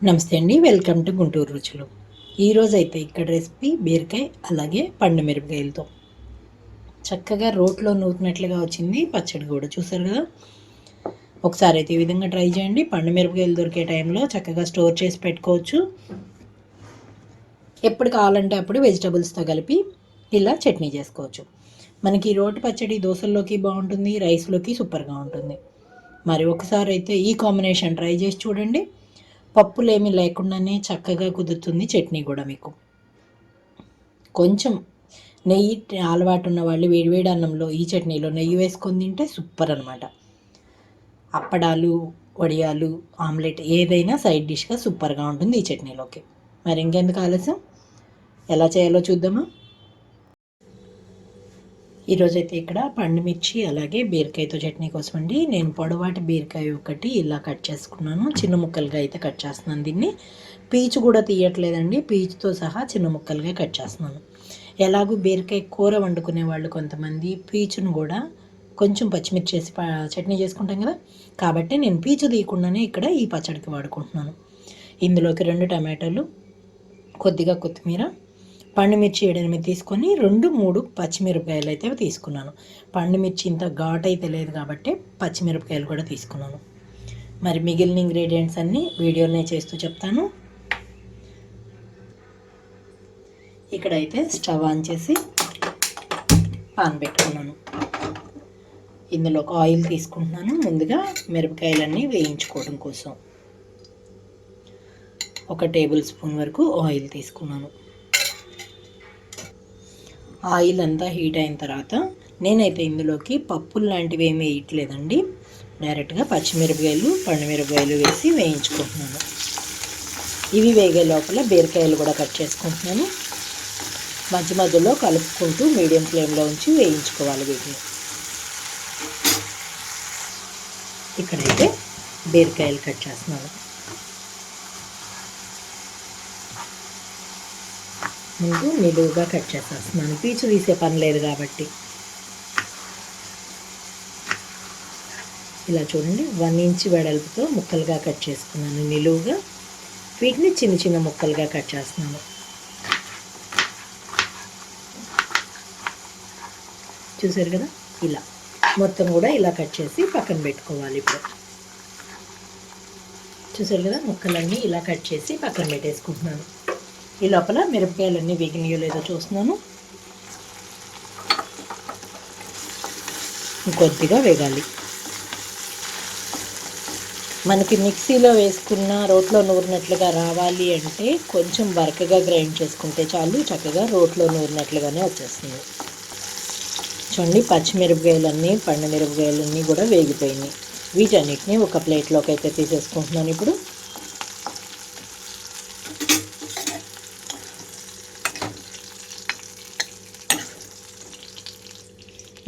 నమస్తే అండి, welcome to Guntur రుచులు. ఈరోజైతే ఇక్కడ రెసిపీ బీరకాయ అలాగే పండు మిరపకాయలతో చక్కగా రోట్లో నూరినట్లుగా వచ్చింది. పచ్చడి కూడా చూసారు కదా. ఒకసారి అయితే ఈ విధంగా ట్రై చేయండి. పండు మిరపకాయలు దొరికే టైంలో చక్కగా స్టోర్ చేసి పెట్టుకోవచ్చు. ఎప్పుడు కావాలంటే అప్పుడు వెజిటబుల్స్తో కలిపి ఇలా చట్నీ చేసుకోవచ్చు. మనకి రోటి పచ్చడి దోశల్లోకి బాగుంటుంది, రైస్లోకి సూపర్గా ఉంటుంది. మరి ఒకసారి అయితే ఈ కాంబినేషన్ ట్రై చేసి చూడండి. పప్పులేమీ లేకుండానే చక్కగా కుదురుతుంది చట్నీ కూడా. మీకు కొంచెం నెయ్యి అలవాటు ఉన్న వాళ్ళు వేడివేడి అన్నంలో ఈ చట్నీలో నెయ్యి వేసుకొని తింటే సూపర్ అనమాట. అప్పడాలు, వడియాలు, ఆమ్లెట్ ఏదైనా సైడ్ డిష్గా సూపర్గా ఉంటుంది ఈ చట్నీలోకి. మరి ఇంకెందుకు ఆలస్యం, ఎలా చేయాలో చూద్దామా. ఈరోజైతే ఇక్కడ పండుమిర్చి అలాగే బీరకాయతో చట్నీ కోసం అండి నేను పొడవాటి బీరకాయ ఒకటి ఇలా కట్ చేసుకున్నాను. చిన్న ముక్కలుగా అయితే కట్ చేస్తున్నాను. దీన్ని పీచు కూడా తీయట్లేదండి, పీచుతో సహా చిన్న ముక్కలుగా కట్ చేస్తున్నాను. ఎలాగూ బీరకాయ కూర వండుకునే వాళ్ళు కొంతమంది పీచును కూడా కొంచెం పచ్చిమిర్చి చేసి చట్నీ చేసుకుంటాం కదా, కాబట్టి నేను పీచు తీయకుండానే ఇక్కడ ఈ పచ్చడికి వాడుకుంటున్నాను. ఇందులోకి 2 టమాటాలు, కొద్దిగా కొత్తిమీర, పండుమిర్చి 7-8 తీసుకొని 2-3 పచ్చిమిరపకాయలు అయితే తీసుకున్నాను. పండుమిర్చి ఇంత ఘాట్ అయితే లేదు కాబట్టి పచ్చిమిరపకాయలు కూడా తీసుకున్నాను. మరి మిగిలిన ఇంగ్రీడియంట్స్ అన్నీ వీడియోనే చేస్తూ చెప్తాను. ఇక్కడైతే స్టవ్ ఆన్ చేసి పాన్ పెట్టుకున్నాను. ఇందులో ఒక ఆయిల్ తీసుకుంటున్నాను. ముందుగా మిరపకాయలన్నీ వేయించుకోవడం కోసం 1 టేబుల్ స్పూన్ వరకు ఆయిల్ తీసుకున్నాను. ఆయిల్ అంతా హీట్ అయిన తర్వాత నేనైతే ఇందులోకి పప్పులు లాంటివి ఏమీ వేయట్లేదండి, డైరెక్ట్గా పచ్చిమిరపకాయలు, పండుమిరపకాయలు వేసి వేయించుకుంటున్నాను. ఇవి వేగే లోపల బీరకాయలు కూడా కట్ చేసుకుంటున్నాను. మధ్య మధ్యలో కలుపుకుంటూ మీడియం ఫ్లేమ్లో ఉంచి వేయించుకోవాలి వీటిని. ఇక్కడైతే బీరకాయలు కట్ చేస్తున్నాను. ముందు నిలువుగా కట్ చేసేస్తున్నాను, పీచు తీసే పని లేదు కాబట్టి. ఇలా చూడండి, 1 ఇంచ్ వెడల్పుతో ముక్కలుగా కట్ చేసుకున్నాను నిలువుగా. వీటిని చిన్న చిన్న ముక్కలుగా కట్ చేస్తున్నాను. చూసారు కదా, ఇలా మొత్తం కూడా ఇలా కట్ చేసి పక్కన పెట్టుకోవాలి. ఇప్పుడు చూసారు కదా, ముక్కలన్నీ ఇలా కట్ చేసి పక్కన పెట్టేసుకుంటున్నాను. ఈ లోపల మిరపకాయలన్నీ వేగినాయో లేదో చూస్తున్నాను. కొద్దిగా వేగాలి. మనకి మిక్సీలో వేసుకున్న రోట్లో నూరినట్లుగా రావాలి అంటే కొంచెం బరకగా గ్రైండ్ చేసుకుంటే చాలు, చక్కగా రోట్లో నూరినట్లుగానే వచ్చేస్తుంది. చూడండి, పచ్చిమిరపకాయలన్నీ పండు మిరపకాయలన్నీ కూడా వేగిపోయినాయి. వీటన్నిటిని ఒక ప్లేట్లోకి అయితే తీసేసుకుంటున్నాను.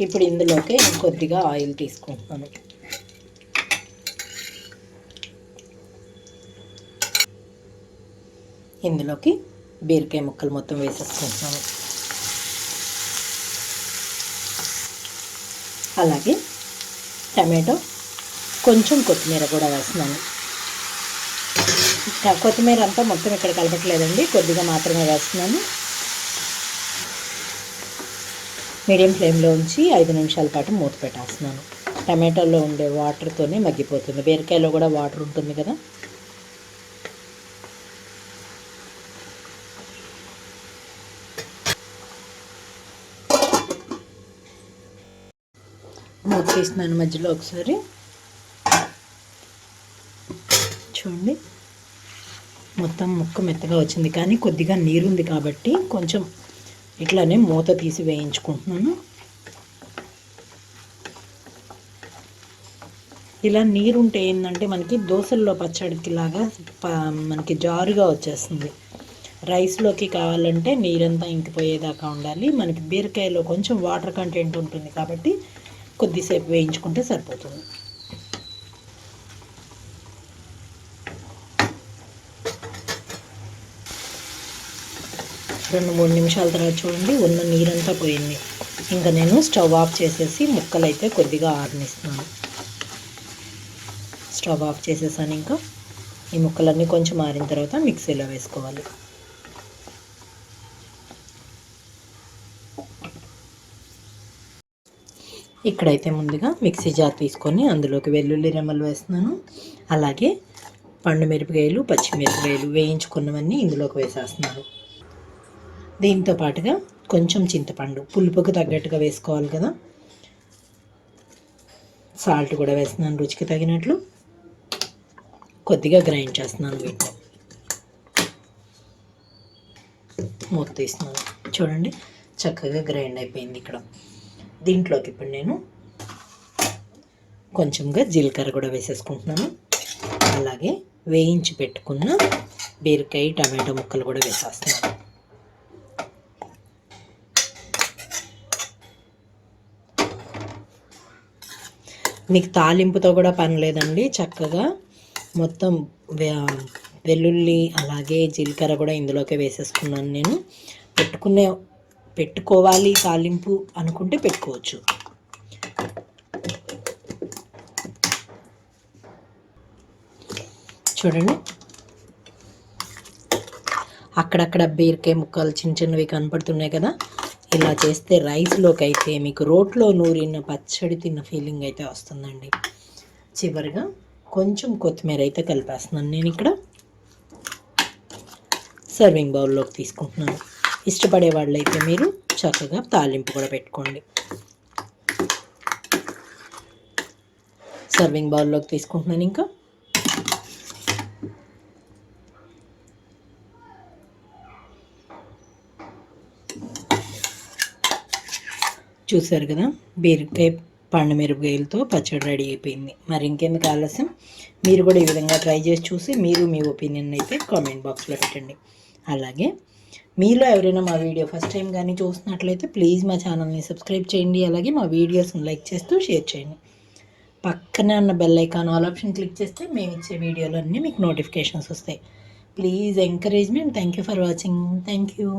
ఇప్పుడు ఇందులోకి కొద్దిగా ఆయిల్ తీసుకుంటున్నాను. ఇందులోకి బీరకాయ ముక్కలు మొత్తం వేసేసుకుంటున్నాను. అలాగే టమాటో, కొంచెం కొత్తిమీర కూడా వేస్తున్నాను. కొత్తిమీర అంతా మొత్తం ఇక్కడ కలపట్లేదండి, కొద్దిగా మాత్రమే వేస్తున్నాను. మీడియం ఫ్లేమ్లో ఉంచి 5 నిమిషాల పాటు మూత పెట్టేస్తున్నాను. టమాటోలో ఉండే వాటర్తోనే మగ్గిపోతుంది, బీరకాయలో కూడా వాటర్ ఉంటుంది కదా. మూత తీస్తున్నాను మధ్యలో ఒకసారి. చూడండి, మొత్తం ముక్క మెత్తగా వచ్చింది, కానీ కొద్దిగా నీరుంది కాబట్టి కొంచెం ఇట్లానే మూత తీసి వేయించుకుంటున్నాను. ఇలా నీరుంటే ఏంటంటే మనకి దోశల్లో పచ్చడికి లాగా మనకి జారుగా వచ్చేస్తుంది. రైస్లోకి కావాలంటే నీరంతా ఇంకిపోయేదాకా ఉండాలి. మనకి బీరకాయలో కొంచెం వాటర్ కంటెంట్ ఉంటుంది కాబట్టి కొద్దిసేపు వేయించుకుంటే సరిపోతుంది. రెండు 3 నిమిషాల తర్వాత చూడండి, ఉన్న నీరంతా పోయింది. ఇంకా నేను స్టవ్ ఆఫ్ చేసేసి ముక్కలైతే కొద్దిగా ఆరనిస్తున్నాను. స్టవ్ ఆఫ్ చేసేసాను. ఇంకా ఈ ముక్కలన్నీ కొంచెం ఆరిన తర్వాత మిక్సీలో వేసుకోవాలి. ఇక్కడైతే ముందుగా మిక్సీ జార్ తీసుకొని అందులోకి వెల్లుల్లి రెమ్మలు వేస్తున్నాను. అలాగే పండు మిరపకాయలు, పచ్చిమిరపకాయలు వేయించుకున్నవన్నీ ఇందులోకి వేసేస్తున్నాను. దీంతో పాటుగా కొంచెం చింతపండు పులుపుకు తగ్గట్టుగా వేసుకోవాలి కదా. సాల్ట్ కూడా వేస్తున్నాను రుచికి తగినట్లు. కొద్దిగా గ్రైండ్ చేస్తున్నాను వీటిని. మూత తీస్తున్నాను. చూడండి చక్కగా గ్రైండ్ అయిపోయింది. ఇక్కడ దీంట్లోకి ఇప్పుడు నేను కొంచెంగా జీలకర్ర కూడా వేసేసుకుంటున్నాను. అలాగే వేయించి పెట్టుకున్న బీరకాయ టమాటో ముక్కలు కూడా వేసేస్తున్నాను. మీకు తాలింపుతో కూడా పని లేదండి. చక్కగా మొత్తం వెల్లుల్లి అలాగే జీలకర్ర కూడా ఇందులోకే వేసేసుకున్నాను. నేను పెట్టుకోవాలి తాలింపు అనుకుంటే పెట్టుకోవచ్చు. చూడండి అక్కడక్కడ బీరకాయ ముక్కలు చిన్న చిన్నవి కనపడుతున్నాయి కదా. ఇలా చేస్తే రైస్లోకి అయితే మీకు రోట్లో నూరిన పచ్చడి తిన్న ఫీలింగ్ అయితే వస్తుందండి. చివరిగా కొంచెం కొత్తిమీర అయితే కలిపేస్తున్నాను నేను ఇక్కడ. సర్వింగ్ బౌల్లోకి తీసుకుంటున్నాను. ఇష్టపడే వాళ్ళైతే మీరు చక్కగా తాలింపు కూడా పెట్టుకోండి. సర్వింగ్ బౌల్లోకి తీసుకుంటున్నాను. ఇంకా చూసారు కదా బీరకాయ పండు మిరపకాయలతో పచ్చడి రెడీ అయిపోయింది. మరి ఇంకెందుకు ఆలస్యం, మీరు కూడా ఈ విధంగా ట్రై చేసి చూసి మీరు మీ ఒపీనియన్ అయితే కామెంట్ బాక్స్లో పెట్టండి. అలాగే మీలో ఎవరైనా మా వీడియో ఫస్ట్ టైం కానీ చూస్తున్నట్లయితే ప్లీజ్ మా ఛానల్ని సబ్స్క్రైబ్ చేయండి. అలాగే మా వీడియోస్ని లైక్ చేస్తూ షేర్ చేయండి. పక్కనే ఉన్న bell icon all option click చేస్తే మేము ఇచ్చే వీడియోలన్నీ మీకు నోటిఫికేషన్స్ వస్తాయి. Please encourage me. Thank you for watching. Thank you.